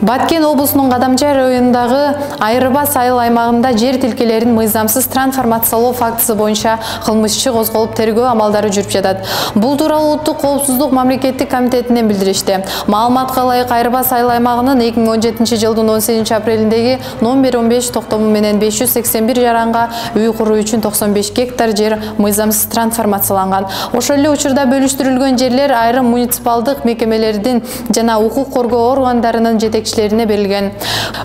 Баткен облусунун Кадамчай районундагы Айрыбас айыл аймагында жер тилкелерин мыйзамсыз трансформациялоо фактысы боюнча кылмыш козголуп тергөө амалдары жүрүп жатат. Бул тууралуу Улуттук коопсуздук мамлекеттик комитетинен билдиришти. Маалыматка ылайык Айрыбас айыл аймагынын 2017 жылдын 18 апрелиндеги номер 15 токтому менен 581 жаранга үй куруу үчүн 95 гектар жер мыйзамсыз трансформацияланган. Ошол эле учурда бөлүштүрүлгөн жерлер айрым муниципалдык мекемелердин жана укук коргоо органдарынын жетекчилерине берилген.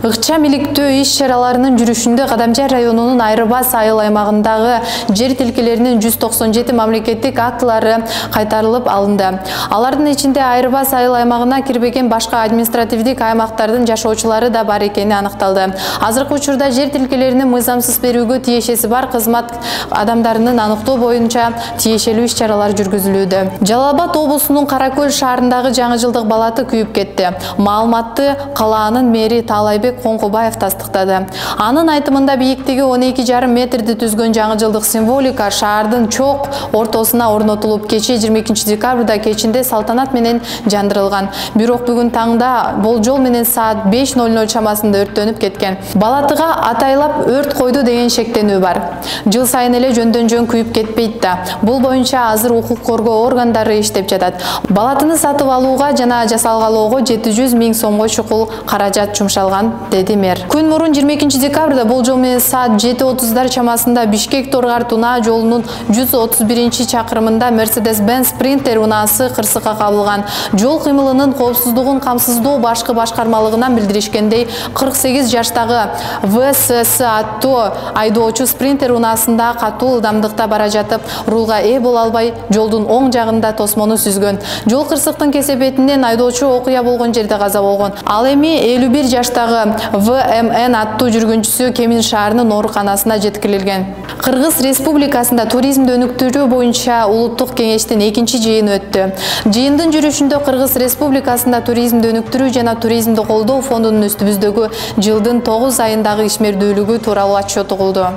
Ыкчам иликтөө иш-чараларынын жүрүшүндө Кадамчай районунун Айрыбас айыл аймагындагы жер тилкелеринин 197 мамлекеттик актылары кайтарылып алынды. Алардын ичинде Айрыбас айыл аймагына кирбеген башка административдик аймактардын жашоочулары да бар экени аныкталды. Азыркы учурда жер тилкелеринин мыйзамсыз берүүгө тиешеси бар кызмат адамдарынын аныктоо боюнча тиешелүү иш-чаралар жүргүзүлүүдө. Жалал Абад облусунун Каракөл шаарындагы жаңы жылдык балаты күйүп кетти. Маалыматты калаанын мэри Таалайбек Коңкубаев тастыктады. Анын айтымында бийиктиги 12,5 метрди түзгөн жаңы жылдык символика шаардын чок ортосуна орнотулуп, кечээ 22 декабрда кечинде салтанат менен жандырылган. Бирок бүгүн таңда болжол менен саат 5:00 чамасында өрттөнүп кеткен. Балатыга атайлап өрт койду деген шектенүү бар. Жыл сайын эле жөндөн-жөн күйүп кетпейт да. Бул боюнча азыр укук коргоо органдары иштеп жатат. Балатыны сатып алууга жана жасалгалоого 700 000 сомго чукул каражат жумшалган, деди мэр. Күн мурун 22 декабрда болжол менен саат 7:30 чамасында Бишкек-Торгар Тунаа жолунун 131 чакырымында Mercedes-Benz Sprinter унаасы кырсыкка кабылган. Жол кыймылынын коопсуздугун камсыздоо башкы башкармалыгынан билдиришкендей, 48 жаштагы ВСС аттуу айдоочу Sprinter унаасында катуу ылдамдыкта бара жатып, рулга ээ боло албай, жолдун оң жагында тосмону сүзгөн. Жол кырсыктын кесепетинен айдоочу окуя болгон жерде каза болгон. Ал эми 51 жаштагы ВМН аттуу жүргүнчүсү Кемин шаарынын ооруканасына жеткирилген. Кыргыз Республикасында туризмди өнүктүрүү боюнча улуттук кеңештин 2-чи жыйыны өттү. Жыйындын жүрүшүндө Кыргыз Республикасында туризмди өнүктүрүү жана туризмди колдоо фондунун үстүбүздөгү жылдын 9 айындагы ишмердүүлүгү тууралуу отчет угулду.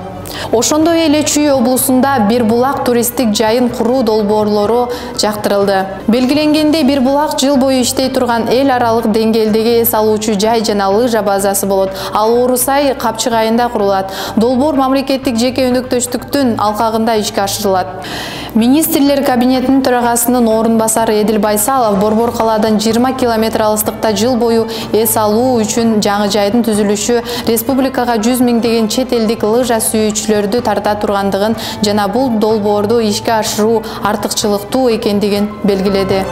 Ошондой эле Чүй облусунда Бир булак туристтик жайын куруу долбоорлору жактырылды. Белгиленгендей, Бир булак жыл бою иштей турган эл аралык деңгээлдеги эс алуучу жай жана лыжа базасы болот. Ал Орусай Капчык айында курулат. Долбоор мамлекеттик жеке өнөктөштүктүн алкагында ишке ашырылат. Министрлер кабинетинин төрагасынын орун басары Эдил Байсалов Борбор калаадан 20 километр алыстыкта жыл бою эс алуу үчүн жаңы жайдын түзүлүшү республикага 100 миңдеген чет элдик лыжа сүйүүчүлөрдү тарта тургандыгын жана бул долбоорду ишке ашыруу артыкчылыктуу экендигин белгиледи.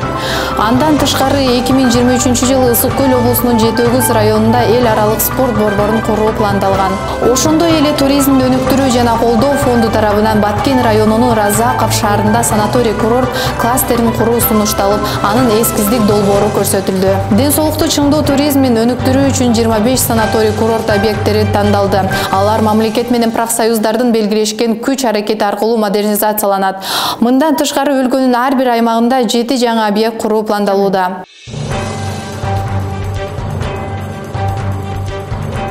Андан тышкары 2023 жылы Ысык Көл облусунун Жети-Өгүз районунда эл аралык спорт борборун куруу пландалган. Ошондой эле туризмди өнүктүрүү жана колдоо фонду тарабынан Баткен районунун Разаков шаарында санаторий курорт кластерин куруу сунушталып, анын эскиздик долбоору көрсөтүлдү. Ден соолукту чыңдоо туризмин өнүктүрүү үчүн 25 санаторий курорт объекттери тандалды. Алар мамлекет менен профсоюздардын белгилешкен күч аракети аркылуу модернизацияланат. Мындан тышкары өлкөнүн ар бир аймагында 7 жаңы объект куруу пландалууда.